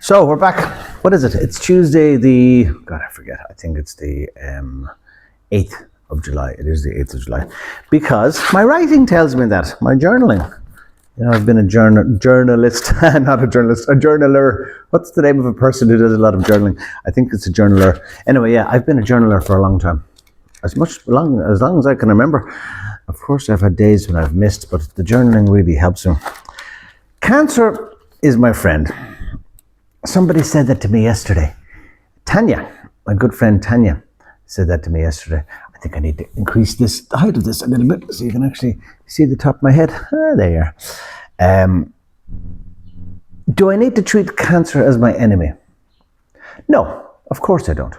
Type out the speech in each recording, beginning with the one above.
So we're back. What is it? It's Tuesday, God, I forget. I think it's the 8th of July. It is the 8th of July. Because my writing tells me that. My journaling. I've been a journalist, not a journalist, a journaler. What's the name of a person who does a lot of journaling? I think it's a journaler. Anyway, yeah, I've been a journaler for a long time. As long as I can remember. Of course, I've had days when I've missed, but the journaling really helps me. Cancer is my friend. Somebody said that to me yesterday. Tanya, my good friend Tanya, said that to me yesterday. I think I need to increase the height of this a little bit so you can actually see the top of my head. There you are. Do I need to treat cancer as my enemy? No, of course I don't.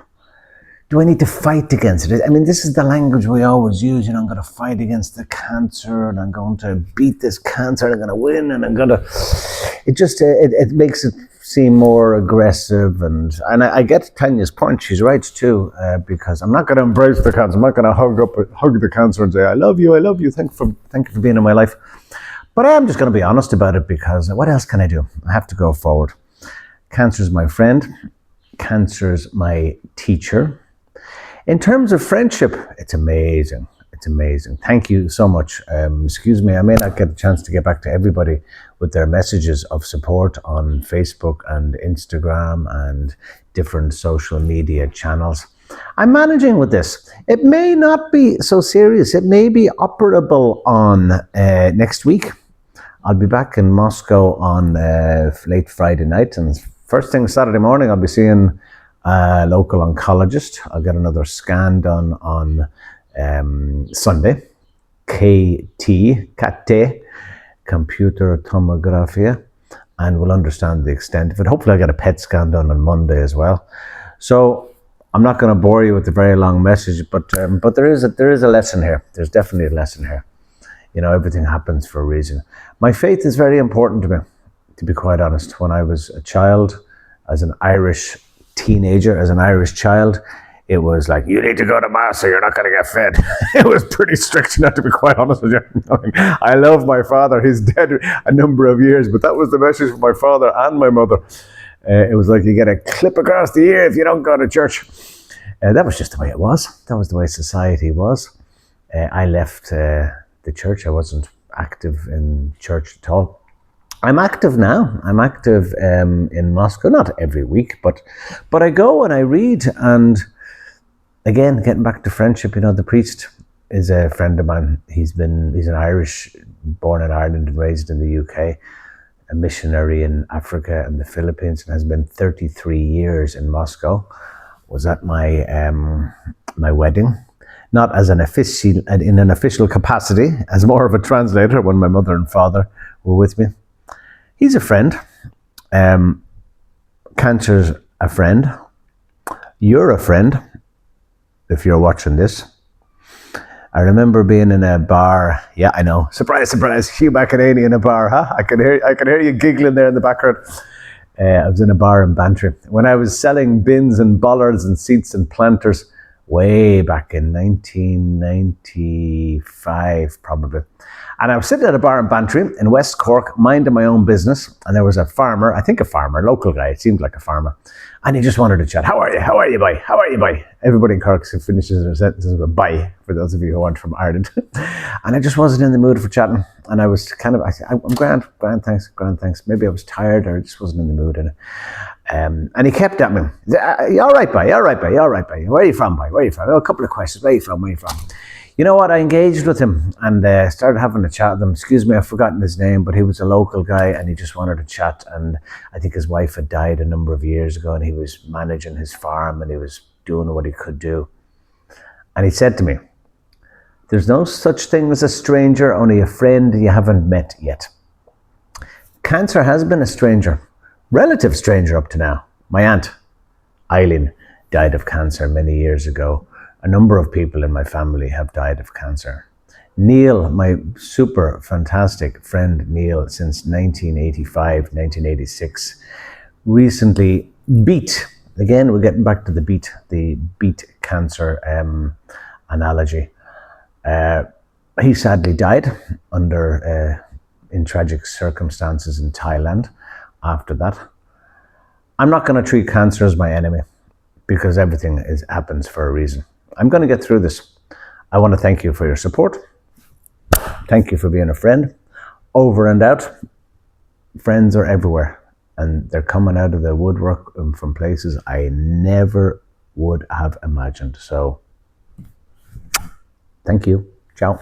Do I need to fight against it? I mean, this is the language we always use. I'm going to fight against the cancer and I'm going to beat this cancer and I'm going to win and I'm going to... It makes it seem more aggressive and I get Tanya's point. She's right too, because I'm not going to embrace the cancer. I'm not going to hug the cancer and say, I love you. Thank you for being in my life. But I am just going to be honest about it because what else can I do? I have to go forward. Cancer is my friend. Cancer is my teacher. In terms of friendship, it's amazing. It's amazing. Thank you so much. Excuse me, I may not get a chance to get back to everybody with their messages of support on Facebook and Instagram and different social media channels. I'm managing with this. It may not be so serious. It may be operable on next week. I'll be back in Moscow on late Friday night, and first thing Saturday morning I'll be seeing a local oncologist. I'll get another scan done on Sunday. CT, computer tomography, and we'll understand the extent of it. Hopefully I'll get a PET scan done on Monday as well. So I'm not going to bore you with a very long message, but there is a lesson here. There's definitely a lesson here. Everything happens for a reason. My faith is very important to me, to be quite honest. When I was a child, as an Irish teenager, as an Irish child, it was like, you need to go to mass or you're not going to get fed. It was pretty strict, not to be quite honest with you. I love my father. He's dead a number of years, but that was the message from my father and my mother. It was like, you get a clip across the ear if you don't go to church. That was just the way it was. That was the way society was. I left the church. I wasn't active in church at all. I'm active now. I'm active in Moscow, not every week, but I go and I read. And again, getting back to friendship, the priest is a friend of mine. He's an Irish, born in Ireland and raised in the UK, a missionary in Africa and the Philippines, and has been 33 years in Moscow. Was at my my wedding, not as in an official capacity, as more of a translator when my mother and father were with me. He's a friend. Cancer's a friend. You're a friend, if you're watching this. I remember being in a bar. Yeah, I know. Surprise, surprise. Hugh McEnany in a bar, huh? I can hear you giggling there in the background. I was in a bar in Bantry when I was selling bins and bollards and seats and planters way back in 1995, probably. And I was sitting at a bar in Bantry in West Cork, minding my own business. And there was a farmer, local guy, it seemed like a farmer. And he just wanted to chat. How are you? How are you, boy? How are you, boy? Everybody in Cork finishes their sentences with bye, for those of you who aren't from Ireland. And I just wasn't in the mood for chatting. And I was I'm grand thanks. Maybe I was tired or I just wasn't in the mood. And he kept at me. You all right, boy? Where are you from, boy? Where are you from? Oh, a couple of questions. Where are you from? You know what? I engaged with him and started having a chat with him. Excuse me, I've forgotten his name, but he was a local guy and he just wanted to chat. And I think his wife had died a number of years ago and he was managing his farm and he was doing what he could do. And he said to me, there's no such thing as a stranger, only a friend you haven't met yet. Cancer has been a stranger, relative stranger up to now. My aunt, Eileen, died of cancer many years ago. A number of people in my family have died of cancer. Neil, my super fantastic friend Neil, since 1985, 1986, recently beat, again, we're getting back to the beat cancer analogy. He sadly died in tragic circumstances in Thailand after that. I'm not going to treat cancer as my enemy because everything happens for a reason. I'm going to get through this. I want to thank you for your support. Thank you for being a friend. Over and out. Friends are everywhere, and they're coming out of the woodwork from places I never would have imagined. So, thank you. Ciao.